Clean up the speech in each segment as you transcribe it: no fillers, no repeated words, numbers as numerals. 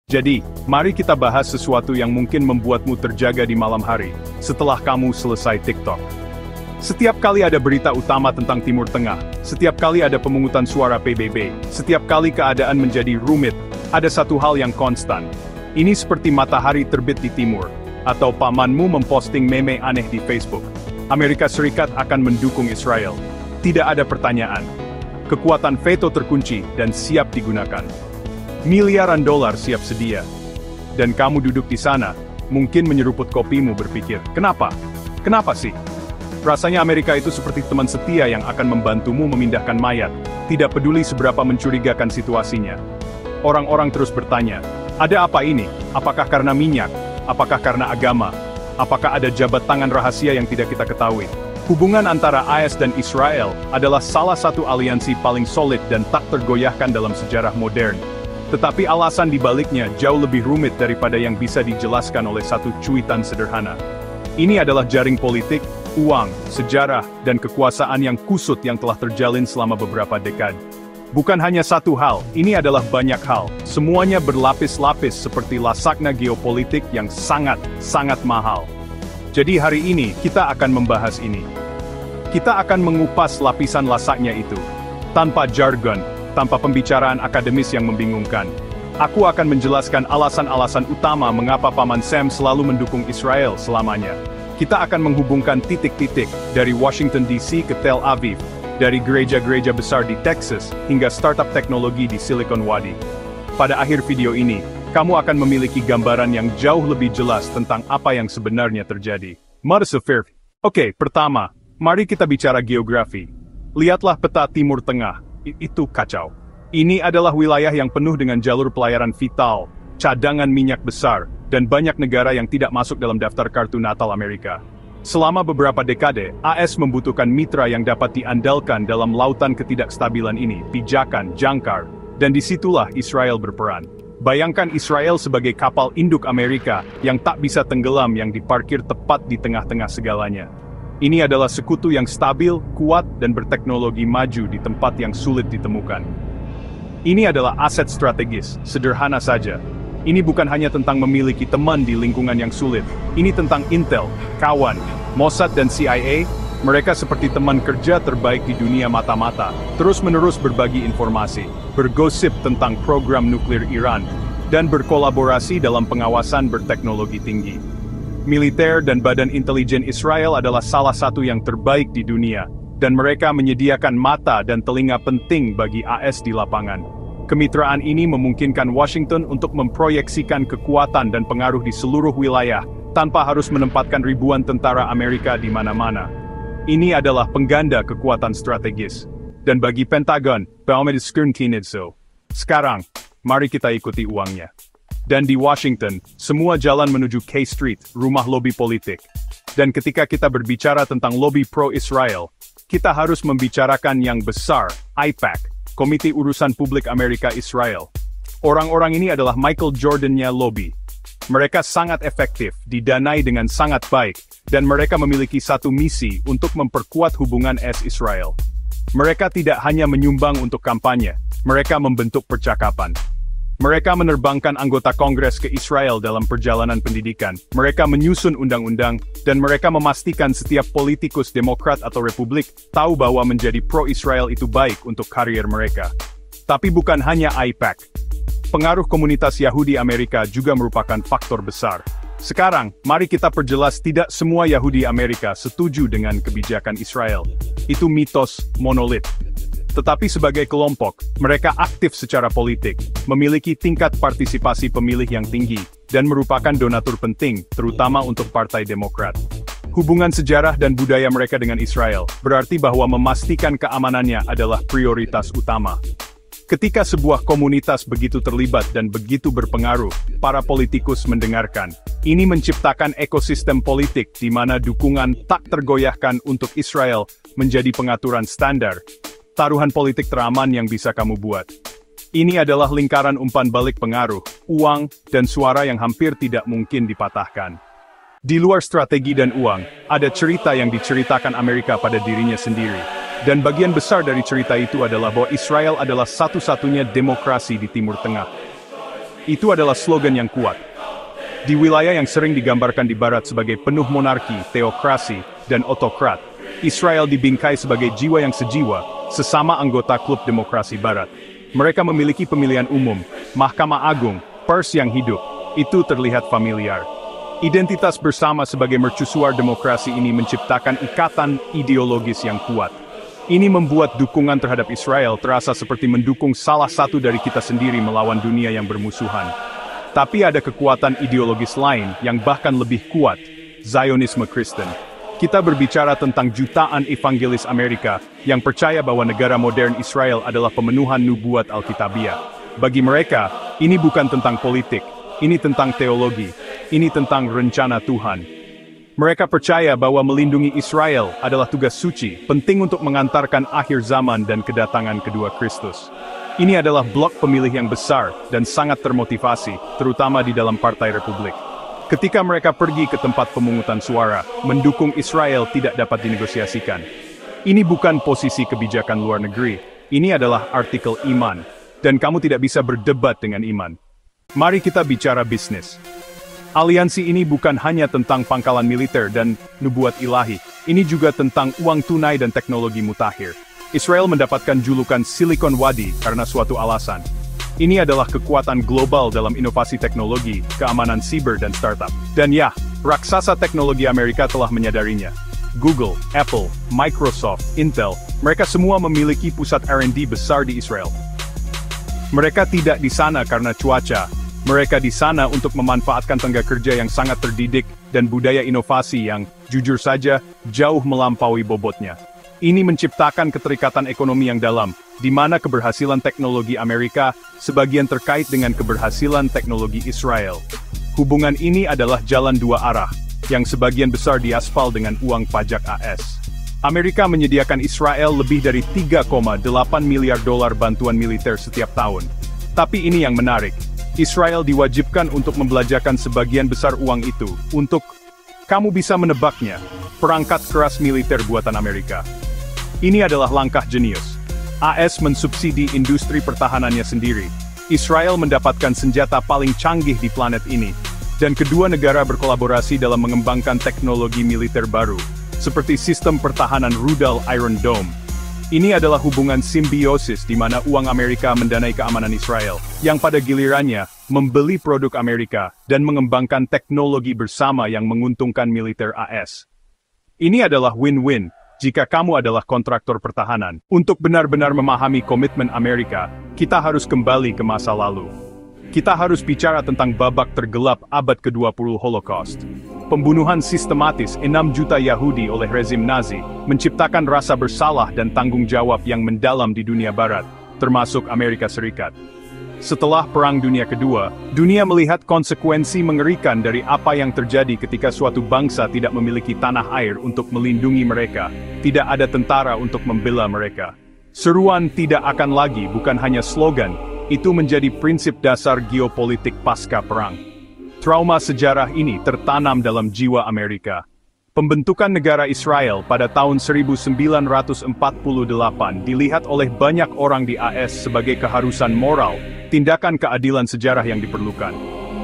Jadi, mari kita bahas sesuatu yang mungkin membuatmu terjaga di malam hari, setelah kamu selesai TikTok. Setiap kali ada berita utama tentang Timur Tengah, setiap kali ada pemungutan suara PBB, setiap kali keadaan menjadi rumit, ada satu hal yang konstan. Ini seperti matahari terbit di timur, atau pamanmu memposting meme aneh di Facebook. Amerika Serikat akan mendukung Israel. Tidak ada pertanyaan. Kekuatan veto terkunci dan siap digunakan. Miliaran dolar siap sedia. Dan kamu duduk di sana, mungkin menyeruput kopimu berpikir, kenapa? Kenapa sih? Rasanya Amerika itu seperti teman setia yang akan membantumu memindahkan mayat, tidak peduli seberapa mencurigakan situasinya. Orang-orang terus bertanya, ada apa ini? Apakah karena minyak? Apakah karena agama? Apakah ada jabat tangan rahasia yang tidak kita ketahui? Hubungan antara AS dan Israel adalah salah satu aliansi paling solid dan tak tergoyahkan dalam sejarah modern. Tetapi alasan dibaliknya jauh lebih rumit daripada yang bisa dijelaskan oleh satu cuitan sederhana. Ini adalah jaring politik, uang, sejarah, dan kekuasaan yang kusut yang telah terjalin selama beberapa dekade. Bukan hanya satu hal, ini adalah banyak hal. Semuanya berlapis-lapis seperti lasakna geopolitik yang sangat mahal. Jadi hari ini, kita akan membahas ini. Kita akan mengupas lapisan lasaknya itu. Tanpa jargon, tanpa pembicaraan akademis yang membingungkan. Aku akan menjelaskan alasan-alasan utama mengapa Paman Sam selalu mendukung Israel selamanya. Kita akan menghubungkan titik-titik, dari Washington DC ke Tel Aviv, dari gereja-gereja besar di Texas, hingga startup teknologi di Silicon Valley. Pada akhir video ini, kamu akan memiliki gambaran yang jauh lebih jelas tentang apa yang sebenarnya terjadi. Oke, pertama, mari kita bicara geografi. Lihatlah peta Timur Tengah. Itu kacau. Ini adalah wilayah yang penuh dengan jalur pelayaran vital, cadangan minyak besar, dan banyak negara yang tidak masuk dalam daftar kartu Natal Amerika. Selama beberapa dekade, AS membutuhkan mitra yang dapat diandalkan dalam lautan ketidakstabilan ini, pijakan, jangkar, dan disitulah Israel berperan. Bayangkan Israel sebagai kapal induk Amerika yang tak bisa tenggelam yang diparkir tepat di tengah-tengah segalanya. Ini adalah sekutu yang stabil, kuat, dan berteknologi maju di tempat yang sulit ditemukan. Ini adalah aset strategis, sederhana saja. Ini bukan hanya tentang memiliki teman di lingkungan yang sulit. Ini tentang Intel, kawan, Mossad dan CIA, mereka seperti teman kerja terbaik di dunia mata-mata, terus-menerus berbagi informasi, bergosip tentang program nuklir Iran, dan berkolaborasi dalam pengawasan berteknologi tinggi. Militer dan badan intelijen Israel adalah salah satu yang terbaik di dunia, dan mereka menyediakan mata dan telinga penting bagi AS di lapangan. Kemitraan ini memungkinkan Washington untuk memproyeksikan kekuatan dan pengaruh di seluruh wilayah, tanpa harus menempatkan ribuan tentara Amerika di mana-mana. Ini adalah pengganda kekuatan strategis. Dan bagi Pentagon, sekarang, mari kita ikuti uangnya. Dan di Washington, semua jalan menuju K Street, rumah lobi politik. Dan ketika kita berbicara tentang lobi pro-Israel, kita harus membicarakan yang besar, AIPAC, Komite Urusan Publik Amerika Israel. Orang-orang ini adalah Michael Jordan-nya lobi. Mereka sangat efektif, didanai dengan sangat baik, dan mereka memiliki satu misi untuk memperkuat hubungan AS-Israel. Mereka tidak hanya menyumbang untuk kampanye, mereka membentuk percakapan. Mereka menerbangkan anggota Kongres ke Israel dalam perjalanan pendidikan. Mereka menyusun undang-undang, dan mereka memastikan setiap politikus Demokrat atau Republik tahu bahwa menjadi pro-Israel itu baik untuk karier mereka. Tapi bukan hanya AIPAC. Pengaruh komunitas Yahudi Amerika juga merupakan faktor besar. Sekarang, mari kita perjelas tidak semua Yahudi Amerika setuju dengan kebijakan Israel. Itu mitos monolit. Tetapi sebagai kelompok, mereka aktif secara politik, memiliki tingkat partisipasi pemilih yang tinggi, dan merupakan donatur penting, terutama untuk Partai Demokrat. Hubungan sejarah dan budaya mereka dengan Israel, berarti bahwa memastikan keamanannya adalah prioritas utama. Ketika sebuah komunitas begitu terlibat dan begitu berpengaruh, para politikus mendengarkan. Ini menciptakan ekosistem politik di mana dukungan tak tergoyahkan untuk Israel menjadi pengaturan standar. Taruhan politik teraman yang bisa kamu buat. Ini adalah lingkaran umpan balik pengaruh, uang, dan suara yang hampir tidak mungkin dipatahkan. Di luar strategi dan uang, ada cerita yang diceritakan Amerika pada dirinya sendiri. Dan bagian besar dari cerita itu adalah bahwa Israel adalah satu-satunya demokrasi di Timur Tengah. Itu adalah slogan yang kuat. Di wilayah yang sering digambarkan di Barat sebagai penuh monarki, teokrasi, dan otokrat, Israel dibingkai sebagai jiwa yang sejiwa, sesama anggota klub demokrasi Barat. Mereka memiliki pemilihan umum, Mahkamah Agung, pers yang hidup. Itu terlihat familiar. Identitas bersama sebagai mercusuar demokrasi ini menciptakan ikatan ideologis yang kuat. Ini membuat dukungan terhadap Israel terasa seperti mendukung salah satu dari kita sendiri melawan dunia yang bermusuhan. Tapi ada kekuatan ideologis lain yang bahkan lebih kuat, Zionisme Kristen. Kita berbicara tentang jutaan evangelis Amerika yang percaya bahwa negara modern Israel adalah pemenuhan nubuat Alkitabiah. Bagi mereka, ini bukan tentang politik, ini tentang teologi, ini tentang rencana Tuhan. Mereka percaya bahwa melindungi Israel adalah tugas suci, penting untuk mengantarkan akhir zaman dan kedatangan kedua Kristus. Ini adalah blok pemilih yang besar dan sangat termotivasi, terutama di dalam Partai Republik. Ketika mereka pergi ke tempat pemungutan suara, mendukung Israel tidak dapat dinegosiasikan. Ini bukan posisi kebijakan luar negeri, ini adalah artikel iman, dan kamu tidak bisa berdebat dengan iman. Mari kita bicara bisnis. Aliansi ini bukan hanya tentang pangkalan militer dan nubuat ilahi, ini juga tentang uang tunai dan teknologi mutakhir. Israel mendapatkan julukan Silicon Wadi karena suatu alasan. Ini adalah kekuatan global dalam inovasi teknologi, keamanan siber dan startup. Dan ya, raksasa teknologi Amerika telah menyadarinya. Google, Apple, Microsoft, Intel, mereka semua memiliki pusat R&D besar di Israel. Mereka tidak di sana karena cuaca. Mereka di sana untuk memanfaatkan tenaga kerja yang sangat terdidik dan budaya inovasi yang, jujur saja, jauh melampaui bobotnya. Ini menciptakan keterikatan ekonomi yang dalam, di mana keberhasilan teknologi Amerika sebagian terkait dengan keberhasilan teknologi Israel. Hubungan ini adalah jalan dua arah, yang sebagian besar diaspal dengan uang pajak AS. Amerika menyediakan Israel lebih dari 3,8 miliar dolar bantuan militer setiap tahun. Tapi ini yang menarik, Israel diwajibkan untuk membelanjakan sebagian besar uang itu untuk, kamu bisa menebaknya, perangkat keras militer buatan Amerika. Ini adalah langkah jenius. AS mensubsidi industri pertahanannya sendiri. Israel mendapatkan senjata paling canggih di planet ini. Dan kedua negara berkolaborasi dalam mengembangkan teknologi militer baru, seperti sistem pertahanan rudal Iron Dome. Ini adalah hubungan simbiosis di mana uang Amerika mendanai keamanan Israel, yang pada gilirannya membeli produk Amerika dan mengembangkan teknologi bersama yang menguntungkan militer AS. Ini adalah win-win. Jika kamu adalah kontraktor pertahanan, untuk benar-benar memahami komitmen Amerika, kita harus kembali ke masa lalu. Kita harus bicara tentang babak tergelap abad ke-20 Holocaust. Pembunuhan sistematis 6 juta Yahudi oleh rezim Nazi, menciptakan rasa bersalah dan tanggung jawab yang mendalam di dunia Barat, termasuk Amerika Serikat. Setelah Perang Dunia Kedua, dunia melihat konsekuensi mengerikan dari apa yang terjadi ketika suatu bangsa tidak memiliki tanah air untuk melindungi mereka, tidak ada tentara untuk membela mereka. Seruan tidak akan lagi bukan hanya slogan, itu menjadi prinsip dasar geopolitik pasca perang. Trauma sejarah ini tertanam dalam jiwa Amerika. Pembentukan negara Israel pada tahun 1948 dilihat oleh banyak orang di AS sebagai keharusan moral, tindakan keadilan sejarah yang diperlukan.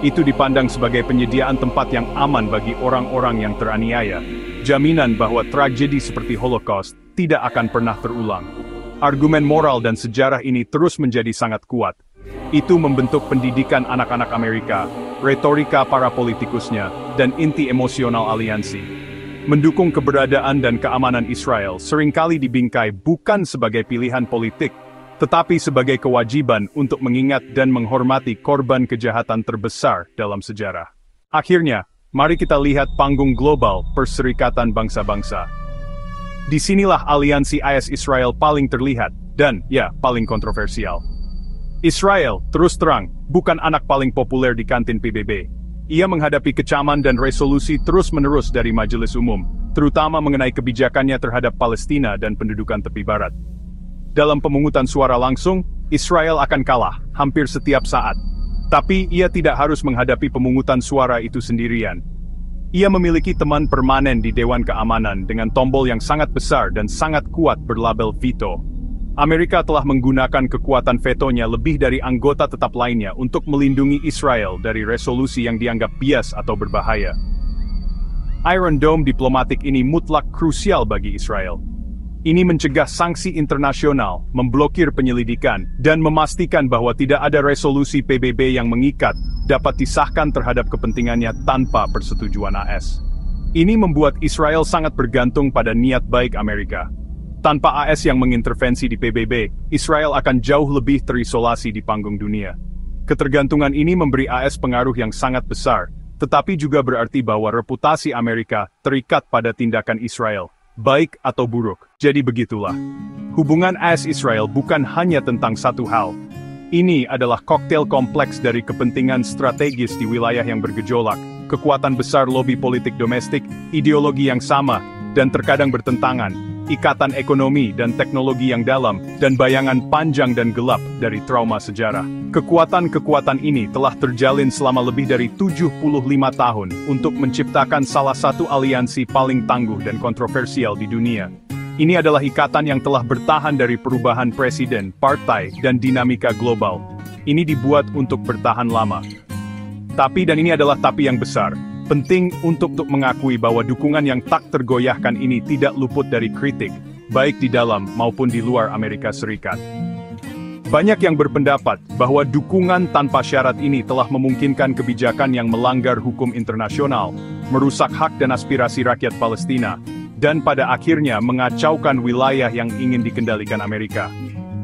Itu dipandang sebagai penyediaan tempat yang aman bagi orang-orang yang teraniaya, jaminan bahwa tragedi seperti Holocaust tidak akan pernah terulang. Argumen moral dan sejarah ini terus menjadi sangat kuat. Itu membentuk pendidikan anak-anak Amerika, retorika para politikusnya, dan inti emosional aliansi. Mendukung keberadaan dan keamanan Israel seringkali dibingkai bukan sebagai pilihan politik, tetapi sebagai kewajiban untuk mengingat dan menghormati korban kejahatan terbesar dalam sejarah. Akhirnya, mari kita lihat panggung global Perserikatan Bangsa-Bangsa. Disinilah aliansi AS-Israel paling terlihat, dan, ya, paling kontroversial. Israel, terus terang, bukan anak paling populer di kantin PBB. Ia menghadapi kecaman dan resolusi terus-menerus dari Majelis Umum, terutama mengenai kebijakannya terhadap Palestina dan pendudukan tepi barat. Dalam pemungutan suara langsung, Israel akan kalah, hampir setiap saat. Tapi ia tidak harus menghadapi pemungutan suara itu sendirian. Ia memiliki teman permanen di Dewan Keamanan dengan tombol yang sangat besar dan sangat kuat berlabel veto. Amerika telah menggunakan kekuatan vetonya lebih dari anggota tetap lainnya untuk melindungi Israel dari resolusi yang dianggap bias atau berbahaya. Iron Dome diplomatik ini mutlak krusial bagi Israel. Ini mencegah sanksi internasional, memblokir penyelidikan, dan memastikan bahwa tidak ada resolusi PBB yang mengikat dapat disahkan terhadap kepentingannya tanpa persetujuan AS. Ini membuat Israel sangat bergantung pada niat baik Amerika. Tanpa AS yang mengintervensi di PBB, Israel akan jauh lebih terisolasi di panggung dunia. Ketergantungan ini memberi AS pengaruh yang sangat besar, tetapi juga berarti bahwa reputasi Amerika terikat pada tindakan Israel, baik atau buruk. Jadi begitulah. Hubungan AS-Israel bukan hanya tentang satu hal. Ini adalah koktail kompleks dari kepentingan strategis di wilayah yang bergejolak, kekuatan besar lobi politik domestik, ideologi yang sama, dan terkadang bertentangan, ikatan ekonomi dan teknologi yang dalam, dan bayangan panjang dan gelap dari trauma sejarah. Kekuatan-kekuatan ini telah terjalin selama lebih dari 75 tahun untuk menciptakan salah satu aliansi paling tangguh dan kontroversial di dunia. Ini adalah ikatan yang telah bertahan dari perubahan presiden, partai, dan dinamika global. Ini dibuat untuk bertahan lama. Tapi, dan ini adalah tapi yang besar, penting untuk mengakui bahwa dukungan yang tak tergoyahkan ini tidak luput dari kritik, baik di dalam maupun di luar Amerika Serikat. Banyak yang berpendapat bahwa dukungan tanpa syarat ini telah memungkinkan kebijakan yang melanggar hukum internasional, merusak hak dan aspirasi rakyat Palestina, dan pada akhirnya mengacaukan wilayah yang ingin dikendalikan Amerika.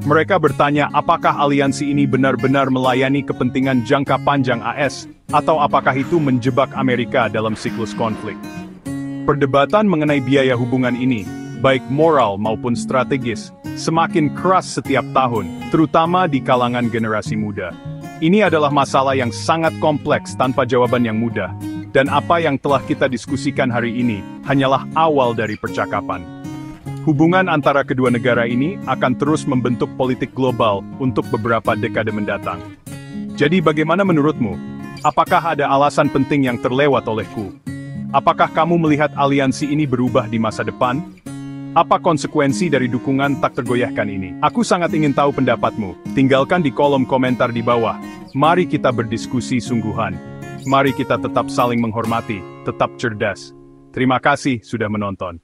Mereka bertanya apakah aliansi ini benar-benar melayani kepentingan jangka panjang AS, atau apakah itu menjebak Amerika dalam siklus konflik. Perdebatan mengenai biaya hubungan ini, baik moral maupun strategis, semakin keras setiap tahun, terutama di kalangan generasi muda. Ini adalah masalah yang sangat kompleks tanpa jawaban yang mudah, dan apa yang telah kita diskusikan hari ini hanyalah awal dari percakapan. Hubungan antara kedua negara ini akan terus membentuk politik global untuk beberapa dekade mendatang. Jadi bagaimana menurutmu? Apakah ada alasan penting yang terlewat olehku? Apakah kamu melihat aliansi ini berubah di masa depan? Apa konsekuensi dari dukungan tak tergoyahkan ini? Aku sangat ingin tahu pendapatmu. Tinggalkan di kolom komentar di bawah. Mari kita berdiskusi sungguhan. Mari kita tetap saling menghormati, tetap cerdas. Terima kasih sudah menonton.